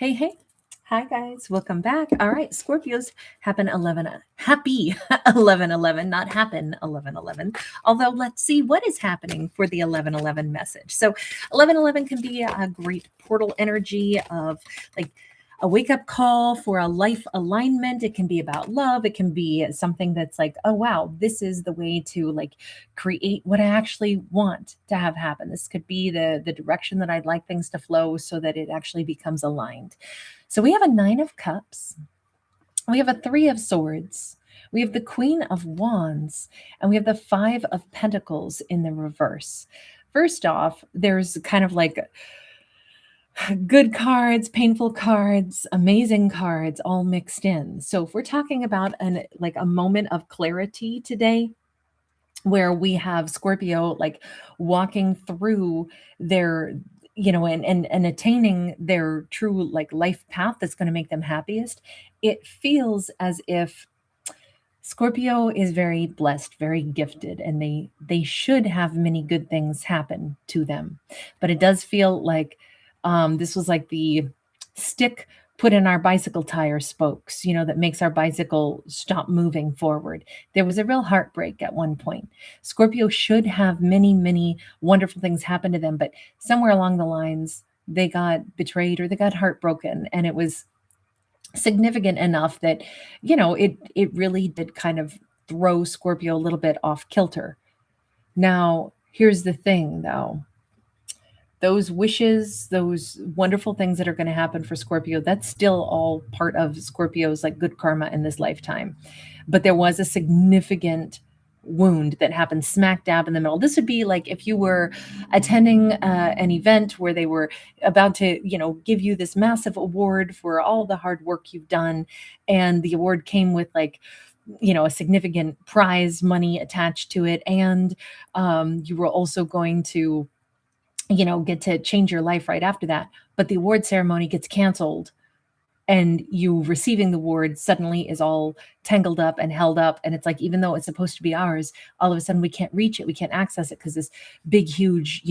Hey, hey. Hi, guys. Welcome back. All right. Scorpios happen 11, happy 11/11, not happen 11/11. Although, let's see what is happening for the 11/11 message. So, 11/11 can be a great portal energy of like a wake up call for a life alignment. It can be about love. It can be something that's like, oh, wow, this is the way to like create what I actually want to have happen. This could be the direction that I'd like things to flow so that it actually becomes aligned. So we have a 9 of Cups, we have a 3 of Swords, we have the Queen of Wands, and we have the 5 of Pentacles in the reverse. First off, there's kind of like good cards, painful cards, amazing cards all mixed in. So if we're talking about a moment of clarity today, where we have Scorpio like walking through their and attaining their true like life path that's going to make them happiest, it feels as if Scorpio is very blessed, very gifted, and they should have many good things happen to them. But it does feel like this was like the stick put in our bicycle tire spokes, that makes our bicycle stop moving forward. There was a real heartbreak at one point. Scorpio should have many, many wonderful things happen to them, but somewhere along the lines, they got betrayed or they got heartbroken, and it was significant enough that it really did kind of throw Scorpio a little bit off kilter. Now, here's the thing though. Those wishes, those wonderful things that are going to happen for Scorpio, that's still all part of Scorpio's like good karma in this lifetime. But there was a significant wound that happened smack dab in the middle. This would be like if you were attending an event where they were about to, give you this massive award for all the hard work you've done, and the award came with like a significant prize money attached to it, and you were also going to get to change your life right after that. But the award ceremony gets canceled, and you receiving the award suddenly is all tangled up and held up. And it's like, even though it's supposed to be ours, all of a sudden we can't reach it. We can't access it because this big, huge,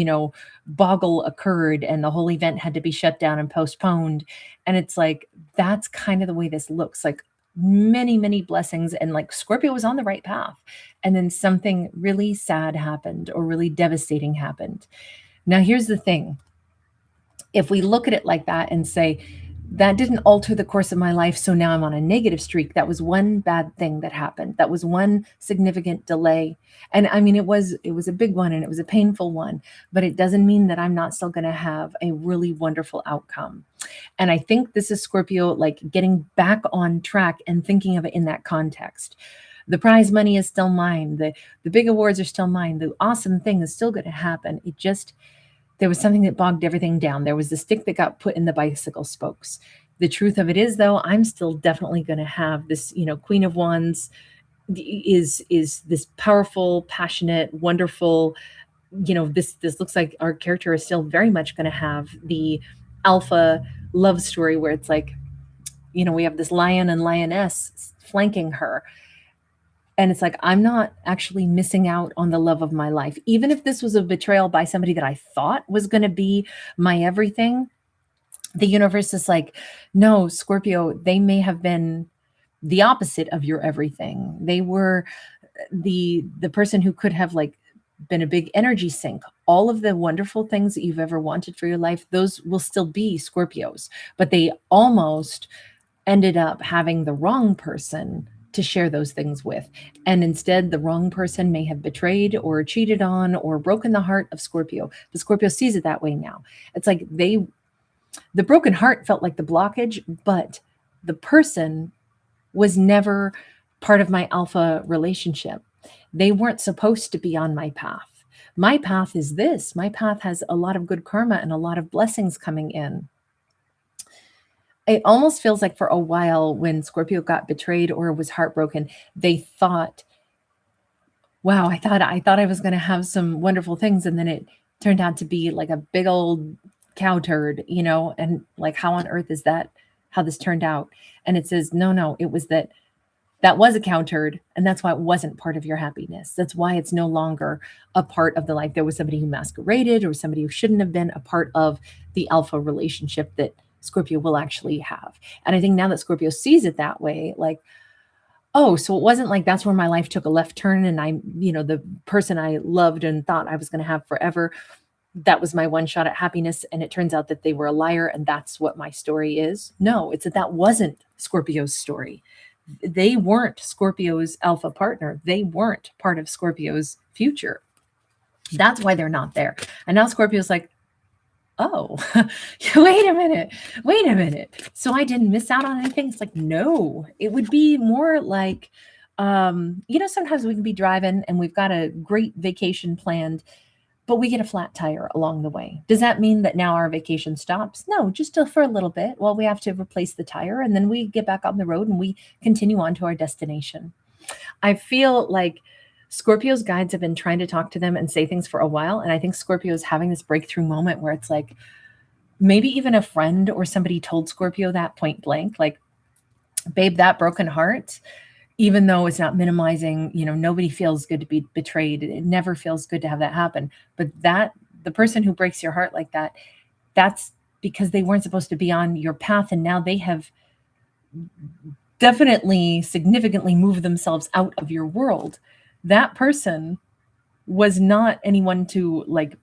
boggle occurred and the whole event had to be shut down and postponed. And it's like, that's kind of the way this looks like. Many, many blessings. And like Scorpio was on the right path. And then something really sad happened or really devastating happened. Now, here's the thing. If we look at it like that and say, that didn't alter the course of my life, so now I'm on a negative streak. That was one bad thing that happened. That was one significant delay. And I mean, it was a big one and it was a painful one, but it doesn't mean that I'm not still going to have a really wonderful outcome. And I think this is Scorpio like getting back on track and thinking of it in that context. The prize money is still mine. The big awards are still mine. The awesome thing is still going to happen. There was something that bogged everything down. There was the stick that got put in the bicycle spokes. The truth of it is, though, I'm still definitely going to have this, Queen of Wands is this powerful, passionate, wonderful, this looks like our character is still very much going to have the alpha love story where it's like, we have this lion and lioness flanking her. And it's like, I'm not actually missing out on the love of my life. Even if this was a betrayal by somebody that I thought was going to be my everything, the universe is like, no, Scorpio, they may have been the opposite of your everything. They were the person who could have like been a big energy sink. All of the wonderful things that you've ever wanted for your life, those will still be Scorpios, but they almost ended up having the wrong person to share those things with. And instead, the wrong person may have betrayed or cheated on or broken the heart of Scorpio. But Scorpio sees it that way now. It's like the broken heart felt like the blockage, but the person was never part of my alpha relationship. They weren't supposed to be on my path. My path is this. My path has a lot of good karma and a lot of blessings coming in. It almost feels like for a while when Scorpio got betrayed or was heartbroken, they thought, wow, I thought I was going to have some wonderful things. And then it turned out to be like a big old cow turd, and like, how on earth is that, how this turned out? And it says, no, it was that was a cow turd. And that's why it wasn't part of your happiness. That's why it's no longer a part of the life. There was somebody who masqueraded or somebody who shouldn't have been a part of the alpha relationship that Scorpio will actually have. And I think now that Scorpio sees it that way, like, oh, so it wasn't like that's where my life took a left turn and I, the person I loved and thought I was going to have forever, that was my one shot at happiness. And it turns out that they were a liar and that's what my story is. No, it's that wasn't Scorpio's story. They weren't Scorpio's alpha partner. They weren't part of Scorpio's future. That's why they're not there. And now Scorpio's like, oh, wait a minute. So I didn't miss out on anything. It's like, no, it would be more like, sometimes we can be driving and we've got a great vacation planned, but we get a flat tire along the way. Does that mean that now our vacation stops? No, just for a little bit while we have to replace the tire. And then we get back on the road and we continue on to our destination. I feel like Scorpio's guides have been trying to talk to them and say things for a while. And I think Scorpio is having this breakthrough moment where it's like, maybe even a friend or somebody told Scorpio that point blank, like, babe, that broken heart, even though it's not minimizing, nobody feels good to be betrayed. It never feels good to have that happen. But the person who breaks your heart like that, that's because they weren't supposed to be on your path. And now they have definitely significantly moved themselves out of your world. That person was not anyone to like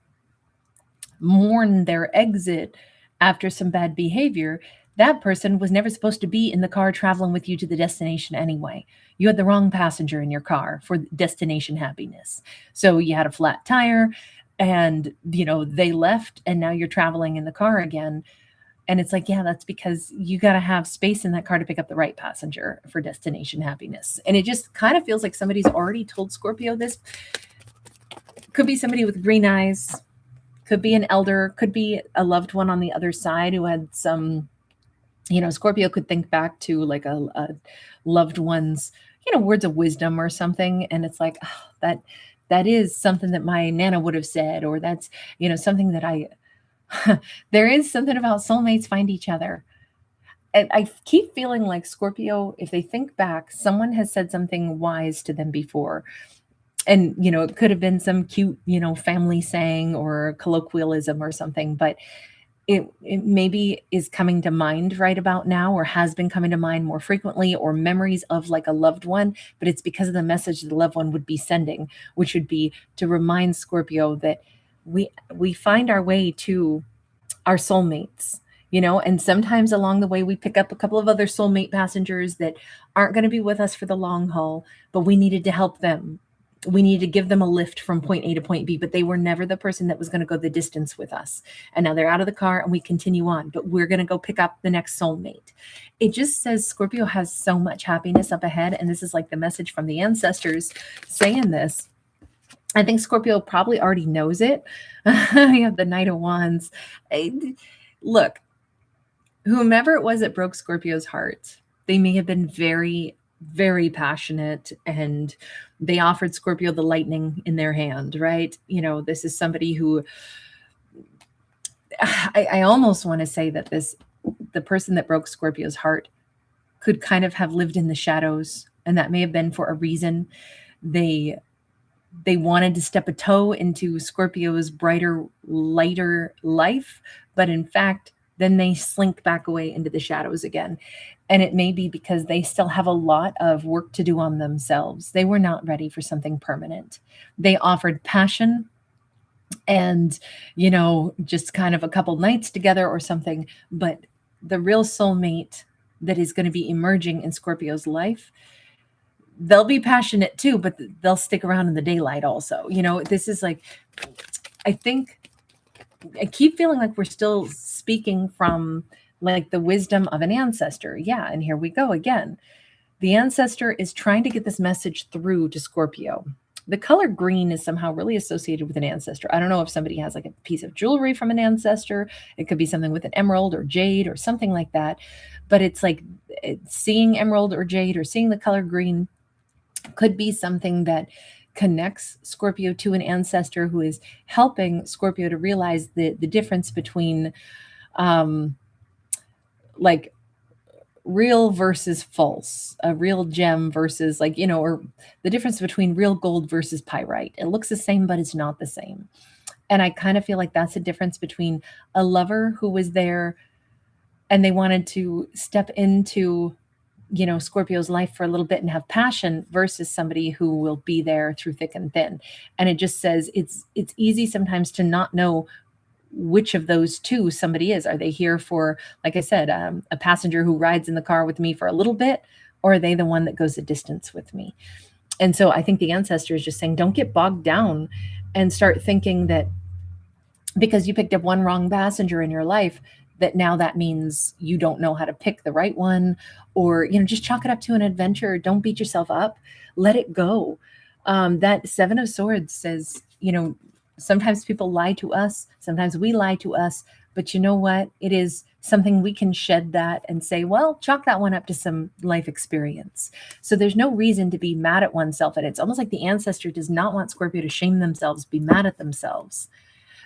mourn their exit after some bad behavior. That person was never supposed to be in the car traveling with you to the destination anyway. You had the wrong passenger in your car for destination happiness. So you had a flat tire and, they left and now you're traveling in the car again. And it's like, yeah, that's because you got to have space in that car to pick up the right passenger for destination happiness. And it just kind of feels like somebody's already told Scorpio this. Could be somebody with green eyes, could be an elder, could be a loved one on the other side who had some, Scorpio could think back to like a loved one's, words of wisdom or something. And it's like, oh, that is something that my Nana would have said, or that's, something that there is something about soulmates find each other. And I keep feeling like Scorpio, if they think back, someone has said something wise to them before. And, it could have been some cute, family saying or colloquialism or something, but it maybe is coming to mind right about now, or has been coming to mind more frequently, or memories of like a loved one, but it's because of the message the loved one would be sending, which would be to remind Scorpio that we find our way to our soulmates, and sometimes along the way we pick up a couple of other soulmate passengers that aren't going to be with us for the long haul, but we needed to help them. We needed to give them a lift from point A to point B, but they were never the person that was going to go the distance with us. And now they're out of the car and we continue on, but we're going to go pick up the next soulmate. It just says Scorpio has so much happiness up ahead. And this is like the message from the ancestors saying this. I think Scorpio probably already knows it. You have the Knight of Wands. Look, whomever it was that broke Scorpio's heart, they may have been very, very passionate and they offered Scorpio the lightning in their hand, right? This is somebody who I almost want to say that the person that broke Scorpio's heart could kind of have lived in the shadows, and that may have been for a reason. They wanted to step a toe into Scorpio's brighter, lighter life, but in fact, then they slink back away into the shadows again. And it may be because they still have a lot of work to do on themselves. They were not ready for something permanent. They offered passion and, just kind of a couple nights together or something. But the real soulmate that is going to be emerging in Scorpio's life, they'll be passionate too, but they'll stick around in the daylight also. This is like, I keep feeling like we're still speaking from like the wisdom of an ancestor. Yeah. And here we go again. The ancestor is trying to get this message through to Scorpio. The color green is somehow really associated with an ancestor. I don't know if somebody has like a piece of jewelry from an ancestor. It could be something with an emerald or jade or something like that. But it's like seeing emerald or jade or seeing the color green could be something that connects Scorpio to an ancestor who is helping Scorpio to realize the difference between like real versus false, a real gem versus or the difference between real gold versus pyrite. It looks the same, but it's not the same. And I kind of feel like that's a difference between a lover who was there and they wanted to step into, Scorpio's life for a little bit and have passion versus somebody who will be there through thick and thin. And it just says it's easy sometimes to not know which of those two somebody is. Are they here for, like I said, a passenger who rides in the car with me for a little bit, or are they the one that goes the distance with me? And so I think the ancestor is just saying, don't get bogged down and start thinking that because you picked up one wrong passenger in your life, that now that means you don't know how to pick the right one, or, just chalk it up to an adventure. Don't beat yourself up. Let it go. That Seven of Swords says, sometimes people lie to us. Sometimes we lie to us. But you know what? It is something we can shed that and say, well, chalk that one up to some life experience. So there's no reason to be mad at oneself. And it's almost like the ancestor does not want Scorpio to shame themselves, be mad at themselves.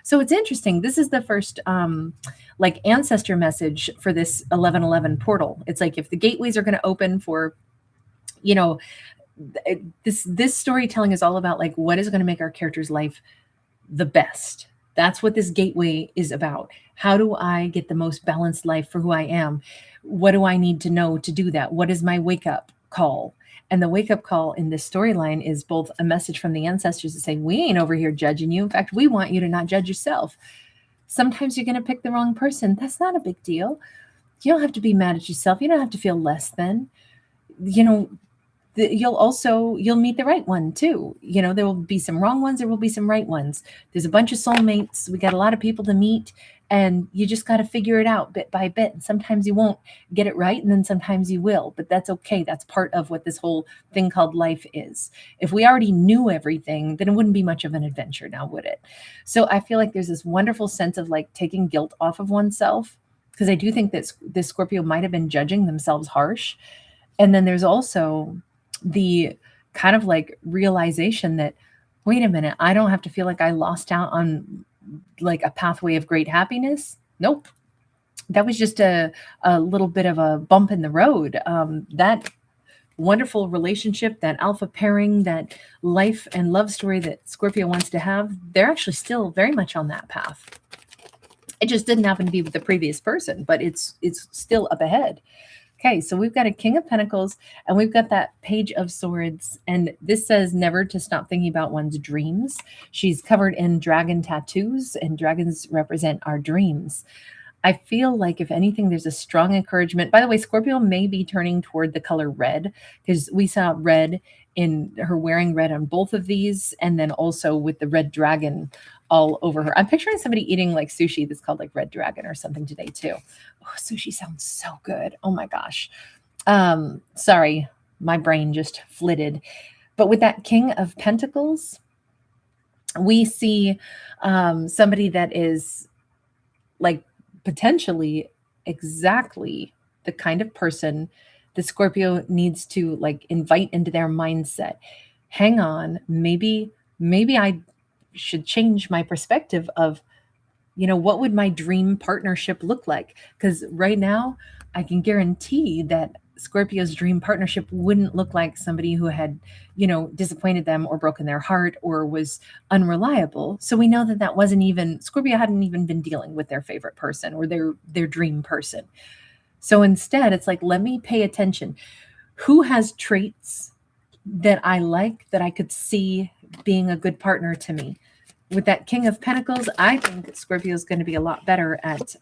So it's interesting. This is the first ancestor message for this 1111 portal. It's like if the gateways are going to open for, this storytelling is all about like what is going to make our character's life the best. That's what this gateway is about. How do I get the most balanced life for who I am? What do I need to know to do that? What is my wake up call? And the wake up call in this storyline is both a message from the ancestors to say, we ain't over here judging you. In fact, we want you to not judge yourself. Sometimes you're going to pick the wrong person. That's not a big deal. You don't have to be mad at yourself. You don't have to feel less than. You'll meet the right one too. There will be some wrong ones. There will be some right ones. There's a bunch of soulmates. We got a lot of people to meet, and you just got to figure it out bit by bit. And sometimes you won't get it right, and then sometimes you will, but that's okay. That's part of what this whole thing called life is. If we already knew everything, then it wouldn't be much of an adventure now, would it? So I feel like there's this wonderful sense of like taking guilt off of oneself, because I do think that this Scorpio might have been judging themselves harsh. And then there's also the kind of like realization that, wait a minute, I don't have to feel like I lost out on like a pathway of great happiness. Nope. That was just a little bit of a bump in the road. That wonderful relationship, that alpha pairing, that life and love story that Scorpio wants to have, they're actually still very much on that path. It just didn't happen to be with the previous person, but it's still up ahead. Okay, so we've got a King of Pentacles and we've got that Page of Swords. And this says never to stop thinking about one's dreams. She's covered in dragon tattoos, and dragons represent our dreams. I feel like if anything, there's a strong encouragement. By the way, Scorpio may be turning toward the color red, because we saw red in her wearing red on both of these. And then also with the red dragon all over her. I'm picturing somebody eating like sushi that's called like red dragon or something today too. Oh, sushi sounds so good. Oh my gosh. Sorry, my brain just flitted. But with that King of Pentacles, we see somebody that is like potentially exactly the kind of person that Scorpio needs to like invite into their mindset. Hang on, maybe I should change my perspective of, what would my dream partnership look like? Because right now I can guarantee that Scorpio's dream partnership wouldn't look like somebody who had, disappointed them or broken their heart or was unreliable. So we know that wasn't even, Scorpio hadn't even been dealing with their favorite person or their dream person. So instead it's like, let me pay attention. Who has traits that I like, that I could see being a good partner to me? With that King of Pentacles, I think Scorpio is going to be a lot better at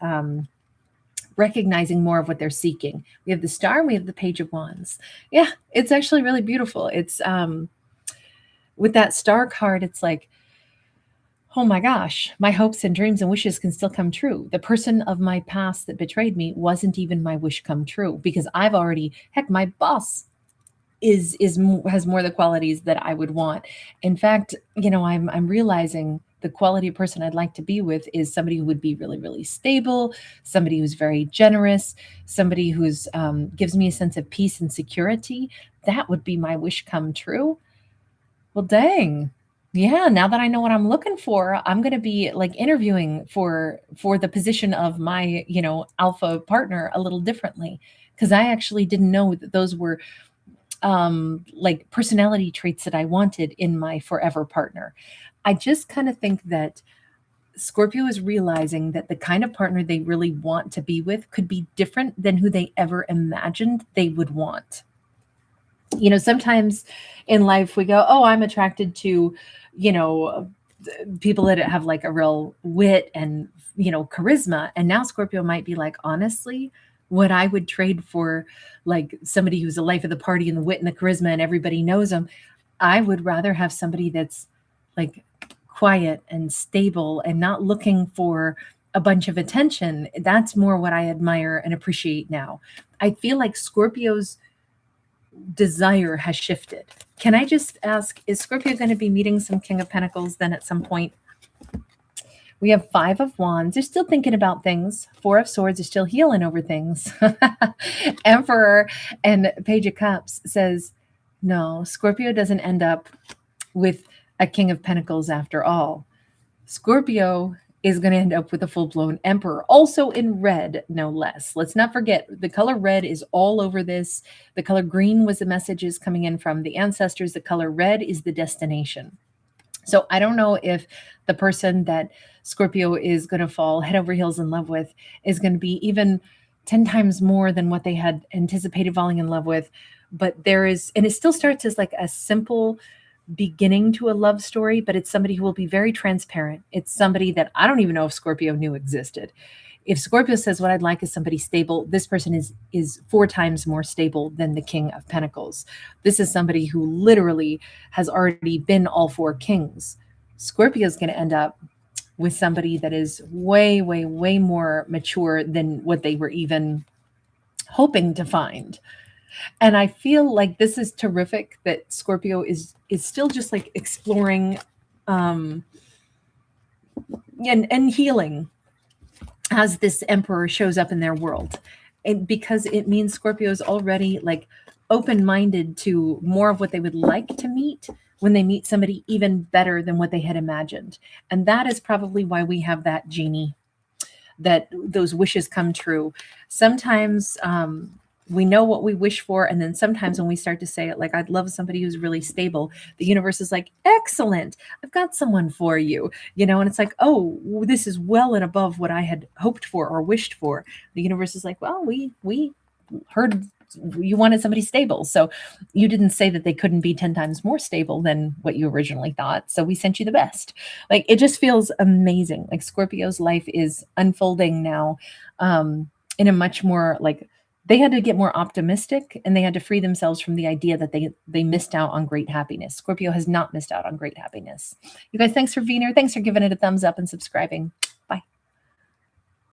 recognizing more of what they're seeking. We have the Star and we have the Page of Wands. Yeah, it's actually really beautiful. It's with that Star card, it's like, oh my gosh, my hopes and dreams and wishes can still come true. The person of my past that betrayed me wasn't even my wish come true, because I've already, heck, my boss has more of the qualities that I would want. In fact, I'm realizing the quality of person I'd like to be with is somebody who would be really, really stable, somebody who's very generous, somebody who's gives me a sense of peace and security. That would be my wish come true. Well, dang. Yeah, now that I know what I'm looking for, I'm going to be like interviewing for the position of my, alpha partner a little differently, because I actually didn't know that those were like personality traits that I wanted in my forever partner. I just kind of think that Scorpio is realizing that the kind of partner they really want to be with could be different than who they ever imagined they would want. You know, sometimes in life we go, oh, I'm attracted to, you know, people that have like a real wit and, you know, charisma. And now Scorpio might be like, honestly, what I would trade for like somebody who's the life of the party and the wit and the charisma and everybody knows them, I would rather have somebody that's like quiet and stable and not looking for a bunch of attention. That's more what I admire and appreciate now. I feel like Scorpio's desire has shifted. Can I just ask, is Scorpio going to be meeting some King of Pentacles then at some point? We have 5 of Wands. They're still thinking about things. 4 of Swords are still healing over things. Emperor and Page of Cups says, no, Scorpio doesn't end up with a King of Pentacles after all. Scorpio is going to end up with a full-blown Emperor, also in red, no less. Let's not forget, the color red is all over this. The color green was the messages coming in from the ancestors. The color red is the destination. So I don't know if the person that Scorpio is going to fall head over heels in love with is going to be even 10 times more than what they had anticipated falling in love with. But there is, and it still starts as like a simple beginning to a love story, but it's somebody who will be very transparent. It's somebody that I don't even know if Scorpio knew existed. If Scorpio says what I'd like is somebody stable, this person is 4 times more stable than the King of Pentacles. This is somebody who literally has already been all 4 kings. Scorpio is going to end up with somebody that is way, way, way more mature than what they were even hoping to find. And I feel like this is terrific that Scorpio is still just like exploring and healing as this Emperor shows up in their world. And because it means Scorpio is already like open-minded to more of what they would like to meet when they meet somebody even better than what they had imagined. And that is probably why we have that genie, that those wishes come true. Sometimes we know what we wish for, and then sometimes when we start to say it, like, I'd love somebody who's really stable, the universe is like, excellent, I've got someone for you, you know, and it's like, oh, this is well and above what I had hoped for or wished for. The universe is like, well, we heard you wanted somebody stable, so you didn't say that they couldn't be 10 times more stable than what you originally thought, so we sent you the best. Like, it just feels amazing. Like, Scorpio's life is unfolding now in a much more like, they had to get more optimistic, and they had to free themselves from the idea that they missed out on great happiness. Scorpio has not missed out on great happiness. You guys, thanks for being here. Thanks for giving it a thumbs up and subscribing.